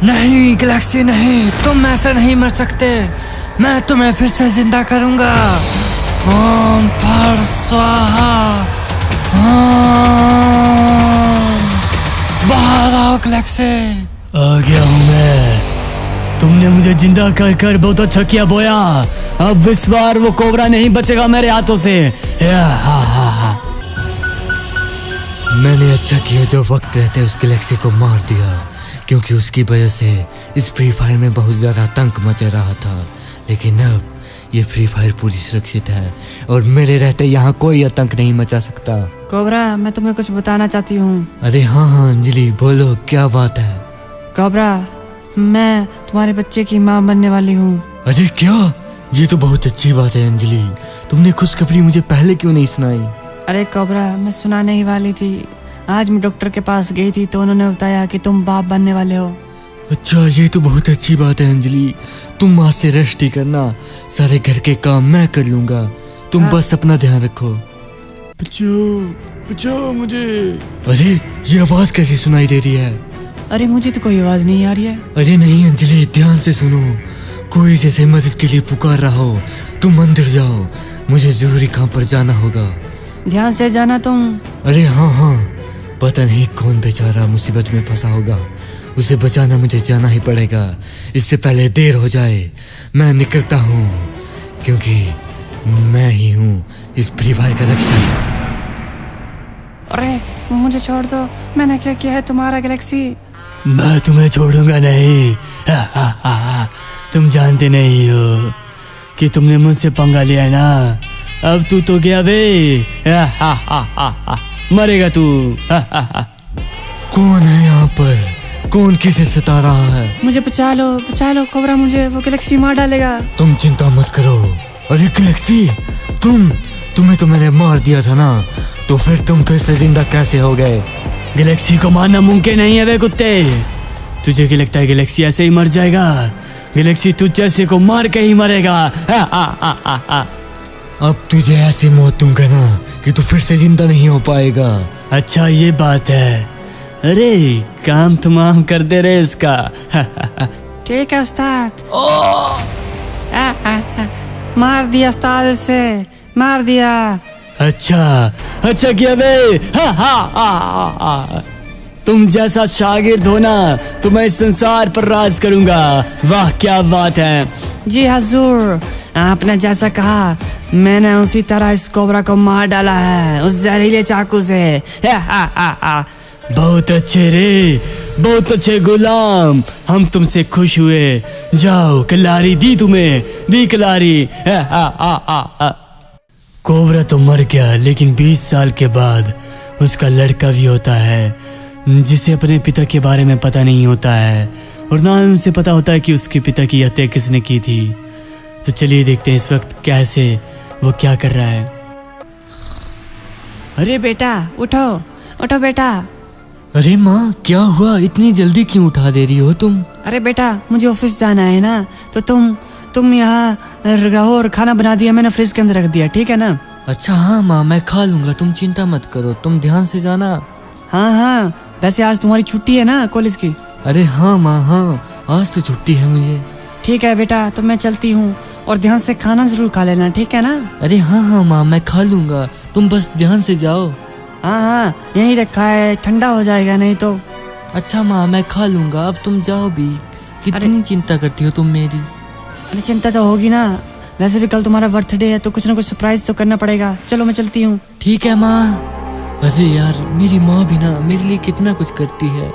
नहीं गैलेक्सी नहीं, तुम ऐसे नहीं मर सकते। मैं तुम्हें फिर से जिंदा करूंगा। ओम फर स्वाहा। बाहर आओ गैलेक्सी। आ गया हूँ मैं। तुमने मुझे जिंदा कर कर बहुत अच्छा किया बोया। अब इस बार वो कोबरा नहीं बचेगा मेरे हाथों से। मैंने अच्छा किया जो वक्त रहते उस गैलेक्सी को मार दिया, क्योंकि उसकी वजह से इस फ्री फायर में बहुत ज़्यादा आतंक मचा रहा था। लेकिन अब ये फ्री फायर पूरी सुरक्षित है और मेरे रहते यहाँ कोई आतंक नहीं मचा सकता। कोबरा, मैं तुम्हें कुछ बताना चाहती हूँ। अरे हाँ हाँ अंजलि, बोलो क्या बात है। कोबरा, मैं तुम्हारे बच्चे की माँ बनने वाली हूँ। अरे क्या, ये तो बहुत अच्छी बात है अंजलि। तुमने खुशखबरी मुझे पहले क्यों नहीं सुनाई? अरे कोबरा, मैं सुनाने ही वाली थी। आज मैं डॉक्टर के पास गई थी तो उन्होंने बताया कि तुम बाप बनने वाले हो। अच्छा, ये तो बहुत अच्छी बात है अंजलि। तुम आज से रेस्ट ही करना, सारे घर के काम मैं कर लूंगा। तुम बस अपना ध्यान रखो। बचाओ मुझे। अरे ये आवाज कैसी सुनाई दे रही है? अरे मुझे तो कोई आवाज नहीं आ रही है। अरे नहीं अंजलि, ध्यान से सुनो। कोई जैसे मदद के लिए पुकार रहा हो। तुम अंदर जाओ, मुझे जरूरी काम पर जाना होगा। ध्यान से जाना तुम। अरे हाँ हाँ, पता नहीं कौन बेचारा मुसीबत में फंसा होगा, उसे बचाना मुझे जाना ही पड़ेगा। इससे पहले देर हो जाए। मैं निकलता हूँ, क्योंकि मैं ही हूँ इस फ्री फायर का रक्षक। अरे मुझे छोड़ दो, मैंने क्या किया है तुम्हारा गैलेक्सी? मैं तुम्हें छोड़ूंगा नहीं। तुम जानते नहीं हो कि तुमने मुझसे पंगा लिया है ना। अब तू तो गया बे। मरेगा तू। कौन है यहाँ पर? कौन किसे सता रहा है? मुझे बचा लो कोबरा, मुझे वो गैलेक्सी मार डालेगा। तुम चिंता मत करो। अरे गैलेक्सी, तुम्हें तो मैंने मार दिया था ना, तो फिर तुम फिर से जिंदा कैसे हो गए? गैलेक्सी को मारना मुमकिन नहीं है बे कुत्ते। तुझे क्या लगता है गैलेक्सी ऐसे ही मर जाएगा? गैलेक्सी तुझ जैसे को मार के ही मरेगा। अब तुझे ऐसी मौत दूंगा ना कि तू फिर से जिंदा नहीं हो पाएगा। अच्छा ये बात है। अरे काम तमाम कर दे रहे इसका। ठीक है उस्ताद। मार दिया उस्ताद, से मार दिया। अच्छा किया बे। तुम जैसा शागिर्द हो ना, तो मैं इस संसार पर राज करूंगा। वाह क्या बात है। जी हजूर, आपने जैसा कहा मैंने उसी तरह इस कोबरा को मार डाला है, उस जहरीले चाकू से। बहुत अच्छे रे, बहुत अच्छे गुलाम, हम तुमसे खुश हुए। जाओ, कलारी दी तुम्हें, दी कलारी। कोबरा तो मर गया, लेकिन 20 साल के बाद उसका लड़का भी होता है, जिसे अपने पिता के बारे में पता नहीं होता है, और ना उसे पता होता है कि उसके पिता की हत्या किसने की थी। तो चलिए देखते हैं इस वक्त कैसे वो क्या कर रहा है। अरे बेटा उठो बेटा। अरे माँ, क्या हुआ? इतनी जल्दी क्यों उठा दे रही हो तुम? अरे बेटा, मुझे ऑफिस जाना है ना, तो तुम यहाँ रहो और खाना बना दिया मैंने, फ्रिज के अंदर रख दिया, ठीक है ना? अच्छा हाँ माँ, मैं खा लूंगा, तुम चिंता मत करो, तुम ध्यान से जाना। हाँ, वैसे आज तुम्हारी छुट्टी है ना कॉलेज की? अरे हाँ माँ, हाँ आज तो छुट्टी है मुझे। ठीक है बेटा, तो मैं चलती हूँ, और ध्यान से खाना जरूर खा लेना, ठीक है ना? अरे हाँ माँ, मैं खा लूंगा, तुम बस ध्यान से जाओ। हाँ, यहीं रखा है, ठंडा हो जाएगा नहीं तो। अच्छा माँ, मैं खा लूंगा, अब तुम जाओ भी। कितनी चिंता करती हो तुम मेरी। अरे चिंता तो होगी ना, वैसे भी कल तुम्हारा बर्थडे है, तो कुछ ना कुछ सरप्राइज तो करना पड़ेगा। चलो मैं चलती हूँ। ठीक है माँ। अरे यार, मेरी माँ भी ना मेरे लिए कितना कुछ करती है।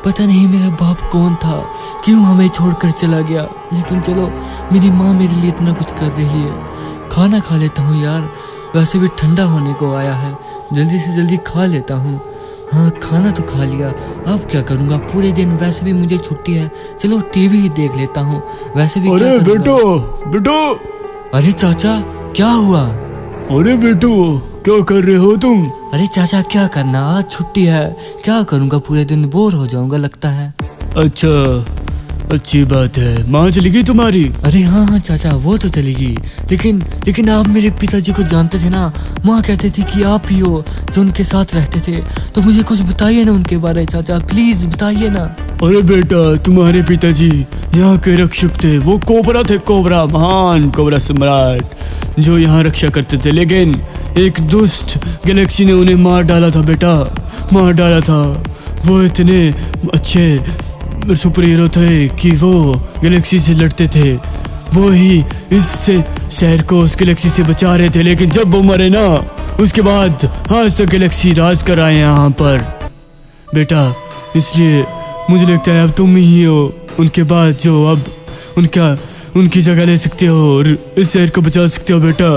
पता नहीं मेरा बाप कौन था, क्यों हमें छोड़कर चला गया, लेकिन चलो मेरी माँ मेरे लिए इतना कुछ कर रही है। खाना खा लेता हूँ यार, वैसे भी ठंडा होने को आया है, जल्दी से जल्दी खा लेता हूँ। हाँ, खाना तो खा लिया, अब क्या करूँगा पूरे दिन, वैसे भी मुझे छुट्टी है। चलो टीवी ही देख लेता हूँ, वैसे भी। अरे बेटो। अरे चाचा, क्या हुआ? अरे बेटो, क्या कर रहे हो तुम? अरे चाचा, क्या करना, आज छुट्टी है, क्या करूँगा पूरे दिन, बोर हो जाऊंगा लगता है। अच्छी बात है। माँ चली गई तुम्हारी? अरे हाँ हाँ चाचा, वो तो चलेगी, लेकिन आप मेरे पिताजी को जानते थे ना। माँ कहते थे कि आप ही हो जो उनके साथ रहते थे, तो मुझे कुछ बताइए ना उनके बारे में चाचा, प्लीज बताइए ना। अरे बेटा, तुम्हारे पिताजी यहाँ के रक्षक थे। वो कोबरा थे, कोबरा, महान कोबरा सम्राट जो यहाँ रक्षा करते थे। लेकिन एक दुष्ट गैलेक्सी ने उन्हें मार डाला था बेटा, मार डाला था। वो इतने अच्छे सुपर हीरो थे कि वो गैलेक्सी से लड़ते थे। वो ही इससे शहर को उस गैलेक्सी से बचा रहे थे। लेकिन जब वो मरे ना, उसके बाद आज तक गैलेक्सी राज कर आए यहाँ पर बेटा। इसलिए मुझे लगता है अब तुम ही हो उनके बाद जो अब उनकी जगह ले सकते हो और इस शहर को बचा सकते हो बेटा।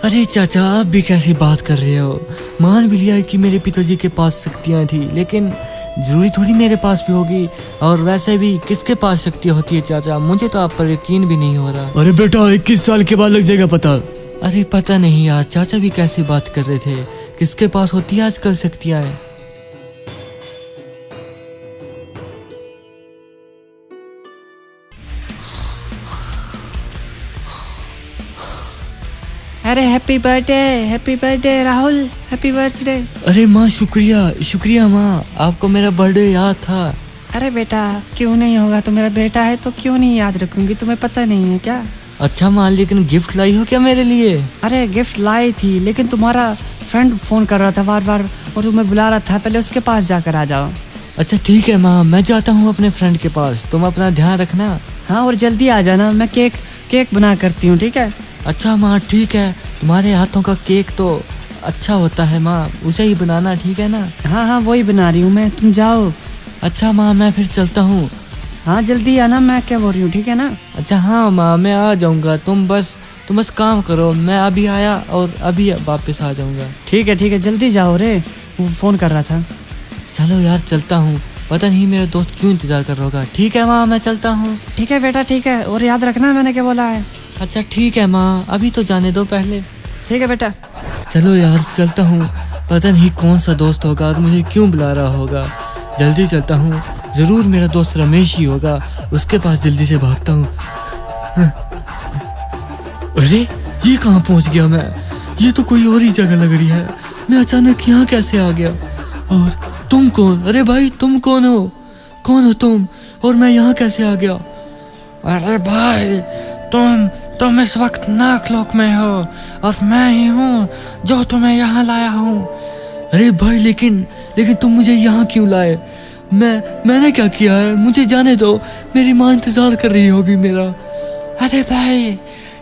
अरे चाचा, आप भी कैसी बात कर रहे हो? मान भी लिया कि मेरे पिताजी के पास शक्तियाँ थी, लेकिन जरूरी थोड़ी मेरे पास भी होगी। और वैसे भी किसके पास शक्ति होती है चाचा? मुझे तो आप पर यकीन भी नहीं हो रहा। अरे बेटा, 21 साल के बाद लग जाएगा पता। अरे पता नहीं यार, चाचा भी कैसी बात कर रहे थे। किसके पास होती है आजकल शक्तियाँ? अरे happy birthday Rahul, happy birthday. अरे माँ, शुक्रिया माँ, आपको मेरा बर्थडे याद था। अरे बेटा, क्यों नहीं होगा? तो मेरा बेटा है तो क्यों नहीं याद रखूंगी? तुम्हें पता नहीं है क्या? अच्छा माँ, लेकिन गिफ्ट लाई हो क्या मेरे लिए? अरे गिफ्ट लाई थी, लेकिन तुम्हारा फ्रेंड फोन कर रहा था बार बार और तुम्हें बुला रहा था। पहले उसके पास जाकर आ जाओ। अच्छा ठीक है माँ, मैं जाता हूँ अपने फ्रेंड के पास। तुम अपना ध्यान रखना। हाँ, और जल्दी आ जाना, मैं केक बना करती हूँ, ठीक है? अच्छा माँ ठीक है, तुम्हारे हाथों का केक तो अच्छा होता है माँ, उसे ही बनाना, ठीक है ना? हाँ वही बना रही हूँ मैं, तुम जाओ। अच्छा माँ, मैं फिर चलता हूँ। हाँ जल्दी आना, मैं क्या बोल रही हूँ, ठीक है ना? अच्छा हाँ माँ, मैं आ जाऊँगा। तुम बस काम करो, मैं अभी आया और अभी वापस आ जाऊँगा। ठीक है, जल्दी जाओ रे, वो फोन कर रहा था। चलो यार, चलता हूँ। पता नहीं मेरा दोस्त क्यों इंतजार कर रहा होगा। ठीक है माँ, मैं चलता हूँ। ठीक है बेटा, ठीक है, और याद रखना मैंने क्या बोला है। अच्छा ठीक है माँ, अभी तो जाने दो पहले। ठीक है बेटा। चलो यार, चलता हूँ। पता नहीं कौन सा दोस्त होगा और मुझे क्यों बुला रहा होगा। जल्दी चलता हूँ, जरूर मेरा दोस्त रमेश ही होगा। उसके पास जल्दी से भागता हूँ। अरे ये कहाँ पहुँच गया मैं? ये तो कोई और ही जगह लग रही है। मैं अचानक यहाँ कैसे आ गया? और तुम कौन? अरे भाई, तुम कौन हो तुम? और मैं यहाँ कैसे आ गया? अरे भाई, तुम इस वक्त नागलोक में हो और मैं ही हूँ जो तुम्हें यहाँ लाया हूँ। अरे भाई, लेकिन तुम मुझे यहाँ क्यों लाए? मैंने क्या किया है? मुझे जाने दो, मेरी माँ इंतजार कर रही होगी मेरा। अरे भाई,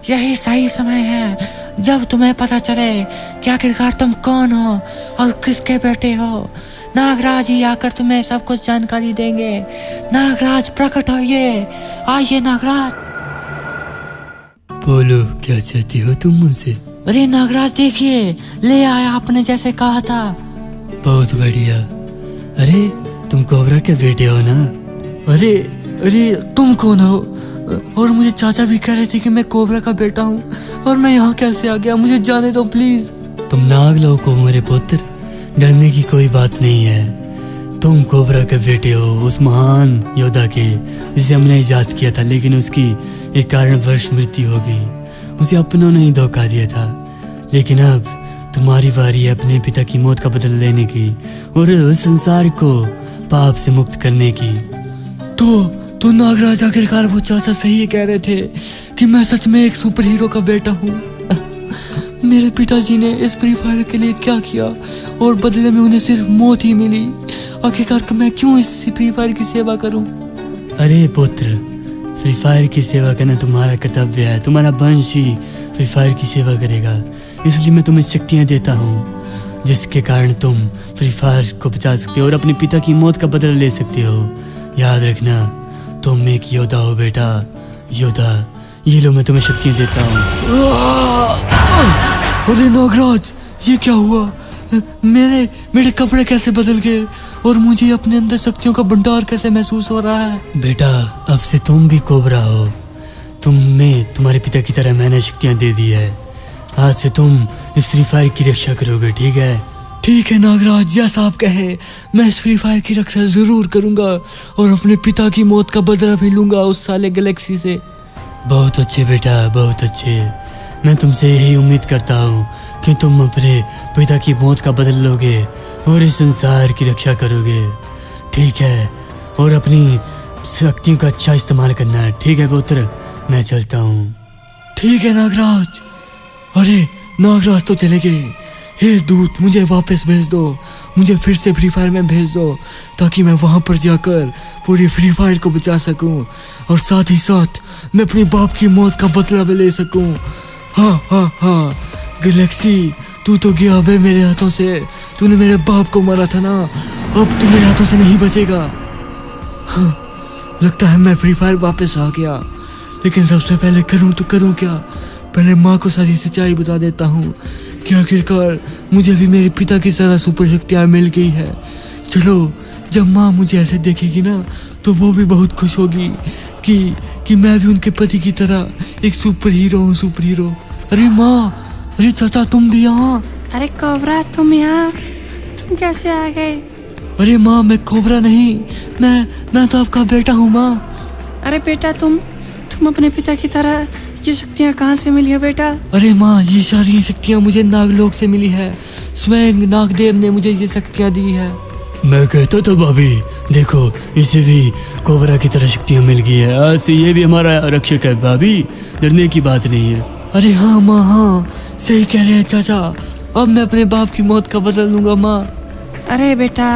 यही सही समय है जब तुम्हें पता चले कि आखिरकार तुम कौन हो और किसके बेटे हो। नागराज ही आकर तुम्हें सब कुछ जानकारी देंगे। नागराज प्रकट होइए, आइए नागराज। बोलो, क्या चाहती हो तुम मुझसे? अरे नागराज देखिए, ले आया आपने जैसे कहा था। बहुत बढ़िया। अरे तुम कोबरा के बेटे हो ना? अरे तुम कौन हो? और मुझे चाचा भी कह रहे थे कि मैं कोबरा का बेटा हूँ, और मैं यहाँ कैसे आ गया? मुझे जाने दो प्लीज। तुम नागलोक हो मेरे पुत्र, डरने की कोई बात नहीं है। तुम कोबरा के बेटे हो, उस महान योद्धा के जिसे हमने इजाद किया था, लेकिन उसकी एक कारणवश मृत्यु हो गई। उसे अपनों ने ही धोखा दिया था। लेकिन अब तुम्हारी बारी है अपने पिता की मौत का बदला लेने की और उस संसार को पाप से मुक्त करने की। तो नागराज, आखिरकार वो चाचा सही कह रहे थे कि मैं सच में एक सुपर हीरो का बेटा हूँ। मेरे पिताजी ने इस फ्री फायर के लिए क्या किया और बदले में उन्हें सिर्फ मौत ही मिली। आखिरकार मैं क्यों इस फ्री फायर की सेवा करूं? अरे पुत्र, फ्री फायर की सेवा करना तुम्हारा कर्तव्य है। तुम्हारा वंश ही फ्री फायर की सेवा करेगा। इसलिए मैं तुम्हें शक्तियाँ देता हूँ जिसके कारण तुम फ्री फायर को बचा सकते हो और अपने पिता की मौत का बदला ले सकते हो। याद रखना, तुम एक योद्धा हो बेटा, योद्धा। ये लो, मैं तुम्हें शक्तियाँ देता हूँ। अरे नागराज, ये क्या हुआ? मेरे कपड़े कैसे बदल गए और मुझे अपने अंदर शक्तियों का भंडार कैसे महसूस हो रहा है? बेटा, अब से तुम भी कोबरा हो। तुम्हें तुम्हारे पिता की तरह मैंने शक्तियाँ दे दी है। आज से तुम इस फ्री फायर की रक्षा करोगे, ठीक है? ठीक है नागराज, जैसा आप कहे मैं इस फ्री फायर की रक्षा जरूर करूंगा और अपने पिता की मौत का बदला भी लूंगा उस साले गैलेक्सी से। बहुत अच्छे बेटा, बहुत अच्छे। मैं तुमसे यही उम्मीद करता हूँ कि तुम अपने पिता की मौत का बदल लोगे और इस संसार की रक्षा करोगे, ठीक है? और अपनी शक्तियों का अच्छा इस्तेमाल करना है, ठीक है पुत्र? मैं चलता हूँ। ठीक है नागराज। अरे नागराज तो चले गए। हे दूत, मुझे वापस भेज दो, मुझे फिर से फ्री फायर में भेज दो ताकि मैं वहाँ पर जाकर पूरी फ्री फायर को बचा सकूँ और साथ ही साथ मैं अपने बाप की मौत का बदला भी ले सकूँ। हाँ हाँ हाँ गैलेक्सी, तू तो गया बे मेरे हाथों से। तूने मेरे बाप को मारा था ना, अब तू मेरे हाथों से नहीं बचेगा। हाँ, लगता है मैं फ्री फायर वापस आ गया, लेकिन सबसे पहले करूँ तो करूँ क्या? पहले माँ को सारी सच्चाई बता देता हूँ कि आखिरकार मुझे भी मेरे पिता की तरह सुपर शक्तियाँ मिल गई है। चलो, जब माँ मुझे ऐसे देखेगी ना तो वो भी बहुत खुश होगी कि मैं भी उनके पति की तरह एक सुपर हीरो हूँ, सुपर हीरो। अरे माँ, अरे चाचा तुम भी यहाँ? अरे कोबरा तुम यहाँ, तुम कैसे आ गए? अरे माँ, मैं कोबरा नहीं, मैं तो आपका बेटा हूँ माँ। अरे बेटा, तुम अपने पिता की तरह ये शक्तियाँ कहाँ से मिली है बेटा? अरे माँ, ये सारी शक्तियाँ मुझे नागलोक से मिली है। स्वयं नागदेव ने मुझे ये शक्तियाँ दी है। मैं कहता था भाभी, देखो इसे भी कोबरा की तरह शक्तियाँ मिल गई है, आज से ये भी हमारा रक्षक है भाभी, डरने की बात नहीं है। अरे हाँ माँ, हाँ सही कह रहे हैं चाचा, अब मैं अपने बाप की मौत का बदल लूंगा माँ। अरे बेटा,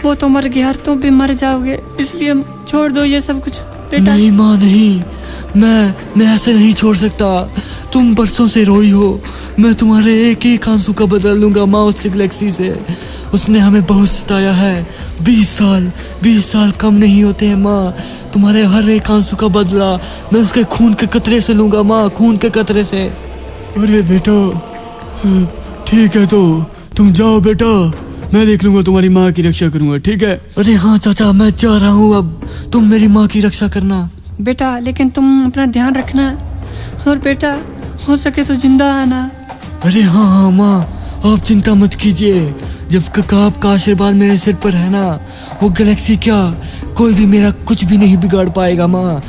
वो तो मर गया और तुम भी मर जाओगे, इसलिए छोड़ दो ये सब कुछ बेटा। नहीं माँ नहीं, मैं ऐसे नहीं छोड़ सकता। तुम बरसों से रोई हो, मैं तुम्हारे एक एक आंसू का बदल लूंगा माँ उस गैलेक्सी से। उसने हमें बहुत सताया है। 20 साल कम नहीं होते हैं माँ। तुम्हारे हर एक आंसू का बदला मैं उसके खून के कतरे से लूंगा माँ, खून के कतरे से। अरे बेटा, ठीक है तो तुम जाओ बेटा, मैं देख लूंगा, तुम्हारी माँ की रक्षा करूंगा, ठीक है? अरे हाँ चाचा, मैं जा रहा हूँ, अब तुम मेरी माँ की रक्षा करना। बेटा लेकिन तुम अपना ध्यान रखना, और बेटा हो सके तो जिंदा आना। अरे हाँ हाँ माँ, आप चिंता मत कीजिए, जब तक आपका आशीर्वाद मेरे सिर पर है ना, वो गैलेक्सी क्या, कोई भी मेरा कुछ भी नहीं बिगाड़ पाएगा माँ।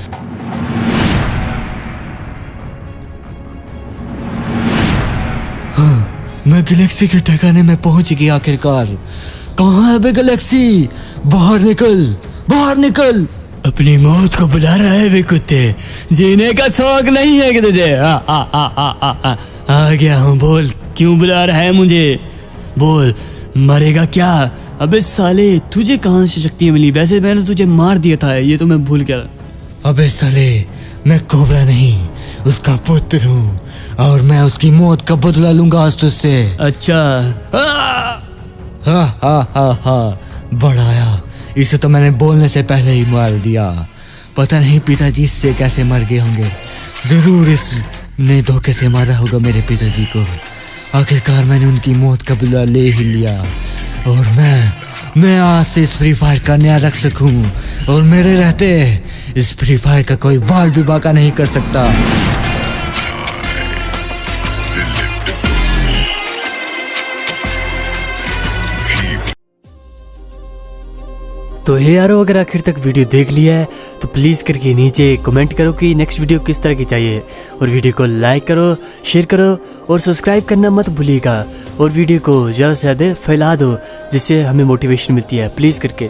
हाँ, मैं गैलेक्सी के ठिकाने में पहुंच गया आखिरकार। कहाँ है बे गैलेक्सी? बाहर निकल, बाहर निकल। अपनी मौत को बुला रहा है वे कुत्ते, जीने का शौक नहीं है कि तुझे? आ गया हूँ, बोल क्यों बुला रहा है मुझे? बोल, मरेगा क्या? अबे साले, तुझे कहाँ से शक्तियाँ मिली? वैसे मैंने तुझे मार दिया था, ये तो मैं भूल गया। अबे साले, मैं कोबरा नहीं, उसका पुत्र हूँ और मैं उसकी मौत का बदला लूंगा आज तुझसे। अच्छा, हा हा हा हा, बढ़ाया, इसे तो मैंने बोलने से पहले ही मार दिया। पता नहीं पिताजी इससे कैसे मर गए होंगे, जरूर इसने धोखे से मारा होगा मेरे पिताजी को। आखिरकार मैंने उनकी मौत का बदला ले ही लिया और मैं आज से इस फ्री फायर का नया रक्षक हूँ और मेरे रहते इस फ्री फायर का कोई बाल भी बाका नहीं कर सकता। तो हे यारो, अगर आखिर तक वीडियो देख लिया है तो प्लीज़ करके नीचे कमेंट करो कि नेक्स्ट वीडियो किस तरह की चाहिए, और वीडियो को लाइक करो, शेयर करो और सब्सक्राइब करना मत भूलिएगा, और वीडियो को ज़्यादा से ज़्यादा फैला दो जिससे हमें मोटिवेशन मिलती है, प्लीज़ करके।